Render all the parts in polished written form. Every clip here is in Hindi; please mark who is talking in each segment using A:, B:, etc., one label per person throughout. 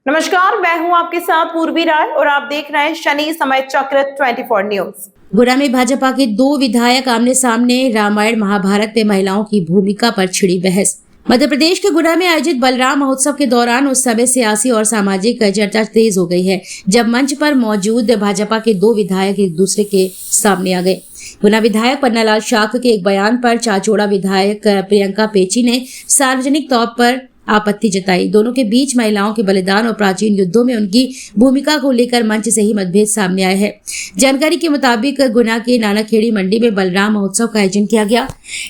A: नमस्कार, मैं हूं आपके साथ पूर्वी राय और आप देख रहे हैं शनि समय चक्र 24 न्यूज।
B: गुना में भाजपा के दो विधायक आमने सामने। रामायण महाभारत में महिलाओं की भूमिका पर छिड़ी बहस। मध्य प्रदेश के गुना में आयोजित बलराम महोत्सव के दौरान उस समय सियासी और सामाजिक चर्चा तेज हो गई है, जब मंच पर मौजूद भाजपा के दो विधायक एक दूसरे के सामने आ गए। गुना विधायक पन्नालाल शाक के एक बयान पर चाचोड़ा विधायक प्रियंका पेची ने सार्वजनिक तौर पर आपत्ति जताई। दोनों के बीच महिलाओं के बलिदान और प्राचीन युद्धों में उनकी भूमिका को लेकर मंच से ही मतभेद सामने आए हैं। जानकारी के मुताबिक गुना के नानाखेड़ी मंडी में बलराम महोत्सव का आयोजन किया गया।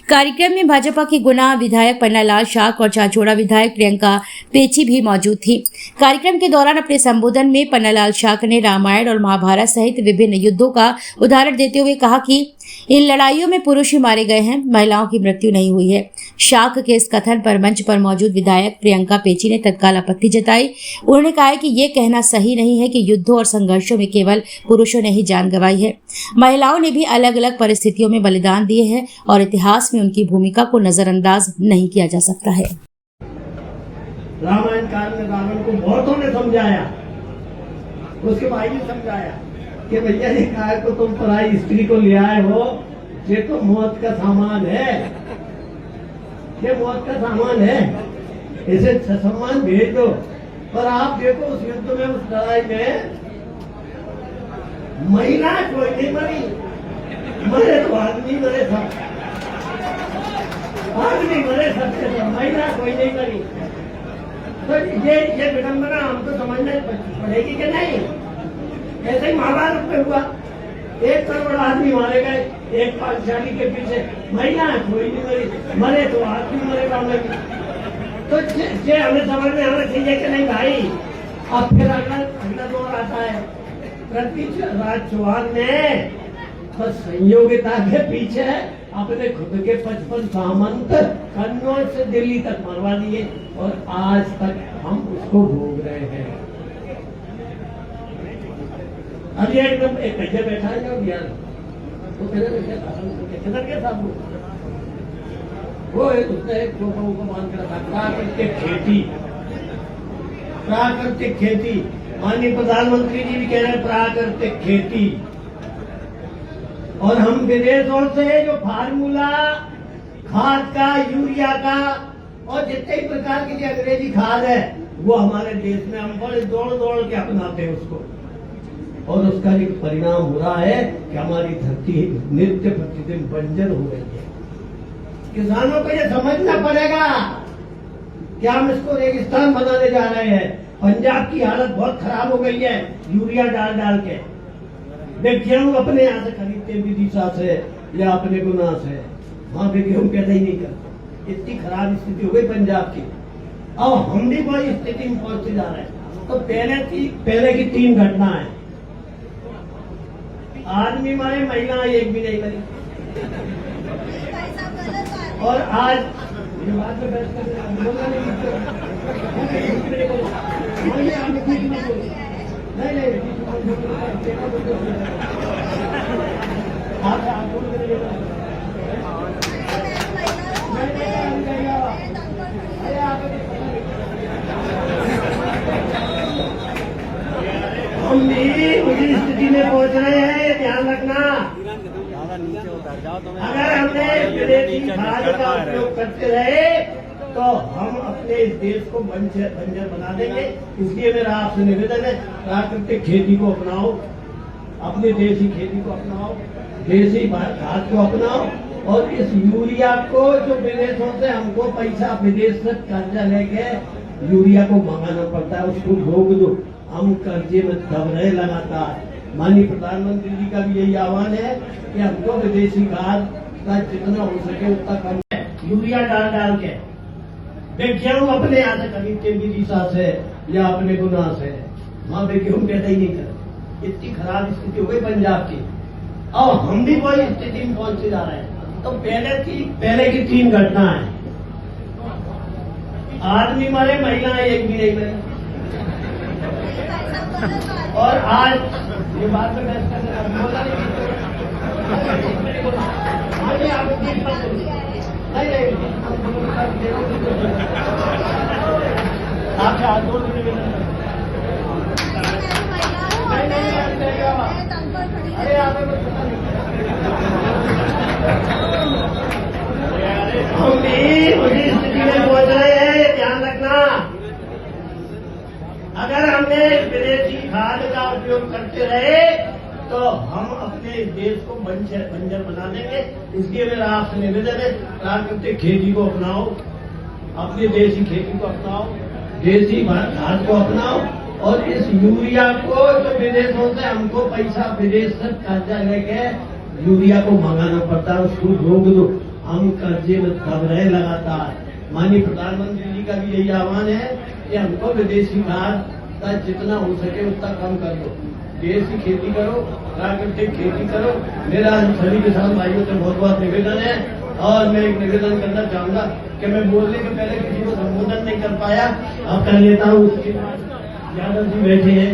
B: कार्यक्रम में भाजपा के गुना विधायक पन्नालाल शाक और चाचोड़ा विधायक प्रियंका पेची भी मौजूद थी। कार्यक्रम के दौरान अपने संबोधन में पन्नालाल शाक ने रामायण और महाभारत सहित विभिन्न युद्धों का उदाहरण देते हुए कहा कि इन लड़ाइयों में पुरुष ही मारे गए हैं, महिलाओं की मृत्यु नहीं हुई है। शाक के इस कथन पर मंच पर मौजूद विधायक प्रियंका पेची ने तत्काल आपत्ति जताई। उन्होंने कहा कि ये कहना सही नहीं है कि युद्धों और संघर्षों में केवल पुरुषों ने ही जान गंवाई है। महिलाओं ने भी अलग अलग परिस्थितियों में बलिदान दिए हैं और इतिहास में उनकी भूमिका को नजरअंदाज नहीं किया जा सकता है।
C: रामायण काल में रावण को बहुतों ने समझाया, उसके भाई ने समझाया कि भैया ने कहा को तुम पराई स्त्री को ले आए हो, ये तो मौत का सामान है, ये मौत का सामान है, इसे सम्मान भेज दो। पर आप देखो उस युद्ध में, उस लड़ाई में महिला कोई नहीं मरी, मरे तो आदमी मरे सब, आदमी मरे सबसे सब, महिला कोई नहीं मरी। तो ये विडंबना हमको समझना पड़ेगी कि नहीं। ऐसे ही महाभारत में हुआ, 1 करोड़ आदमी मारे गए, एक पांचाली के पीछे, महिला कोई नहीं मरी, मरे तो आदमी मरेगा नहीं। तो ये हमें समझ में आना चाहिए कि नहीं भाई। अब फिर अगला दौर आता है, पृथ्वीराज चौहान ने बस संयोगिता के पीछे अपने खुद के 55 सामंत कन्नौज से दिल्ली तक मरवा दिए और आज तक हम उसको भोग रहे हैं। अभी एकदम एक कज्जा बैठा है ना बिहार, वो किधर के साथ वो उसने एक लोगों को मान कर रखा, प्राकृतिक खेती, प्राकृतिक खेती। माननीय प्रधानमंत्री जी भी कह रहे हैं प्राकृतिक खेती। और हम विदेशों से जो फार्मूला खाद का, यूरिया का और जितने भी प्रकार की अंग्रेजी खाद है वो हमारे देश में हम बड़े दौड़ दौड़ के अपनाते हैं उसको, और उसका एक परिणाम हो रहा है कि हमारी धरती नित्य प्रतिदिन बंजर हो रही है। किसानों को ये समझना पड़ेगा कि हम इसको रेगिस्तान बनाने जा रहे हैं। पंजाब की हालत बहुत खराब हो गई है यूरिया डाल डाल के। वे गेहूं अपने यहाँ से खरीदते विदिशा से या अपने गुना से, वहां पे गेहूं पैदा ही नहीं करते। इतनी खराब स्थिति हो गई पंजाब की। अब हम भी कोई स्थिति में पहुंचते जा रहे हैं। तो पहले की 3 घटना है, आदमी मरे, महिला एक भी नहीं मरी। और आज ये बात पे बहस कर हम भी उसी स्थिति में पहुंच रहे हैं, ध्यान रखना। अगर हमने विदेशी खाद का उपयोग करते रहे तो हम अपने इस देश को बंजर बना देंगे। इसलिए मेरा आपसे निवेदन है, प्राकृतिक खेती को अपनाओ, अपनी देसी खेती को अपनाओ, देसी खाद को अपनाओ। और इस यूरिया को जो विदेशों से हमको पैसा विदेश से कर्जा लेके यूरिया को मंगाना पड़ता है, उसको रोक दो। हम कर्जे में दब रहे लगातार। माननीय प्रधानमंत्री जी का भी यही आह्वान है कि हमको विदेशी खाद का जितना हो सके उतना कम यूरिया डाल डाल के गेहूं अपने यहाँ से खरीदते विदिशा से या अपने गुना से, वहां पे गेहूं पैदा ही नहीं करते। इतनी खराब स्थिति हो गई पंजाब की। और हम भी वही स्थिति में पहुंचते जा रहे हैं। तो पहले की 3 घटना है, आदमी मरे, महिला एक भी नहीं मरी। और आज ये बात में बहस करने आपसे हाथ जोड़ अरे हम भी उसी स्थिति में पहुंच रहे हैं, ध्यान रखना। अगर हमने विदेशी खाद का उपयोग करते रहे तो हम अपने देश को बंजर बना देंगे। इसलिए मेरा आपसे निवेदन है, प्राकृतिक खेती को अपनाओ, अपनी देसी खेती को अपनाओ, देसी खाद को अपनाओ। और इस यूरिया को जो विदेशों से हमको पैसा विदेश से कर्जा लेके यूरिया को मंगाना पड़ता है, उसको रोक दो। हम कर्जे में दब रहे लगातार। माननीय प्रधानमंत्री जी का भी यही आह्वान है कि हमको विदेशी खाद का जितना हो सके उतना कम कर दो, देसी खेती करो, प्राकृतिक खेती करो। मेरा सभी किसान भाइयों से बहुत बहुत निवेदन है। और मैं एक निवेदन करना चाहूंगा कि मैं बोलने के पहले किसी को संबोधन नहीं कर पाया, अब कर लेता हूँ। उसके बाद यादव जी बैठे हैं।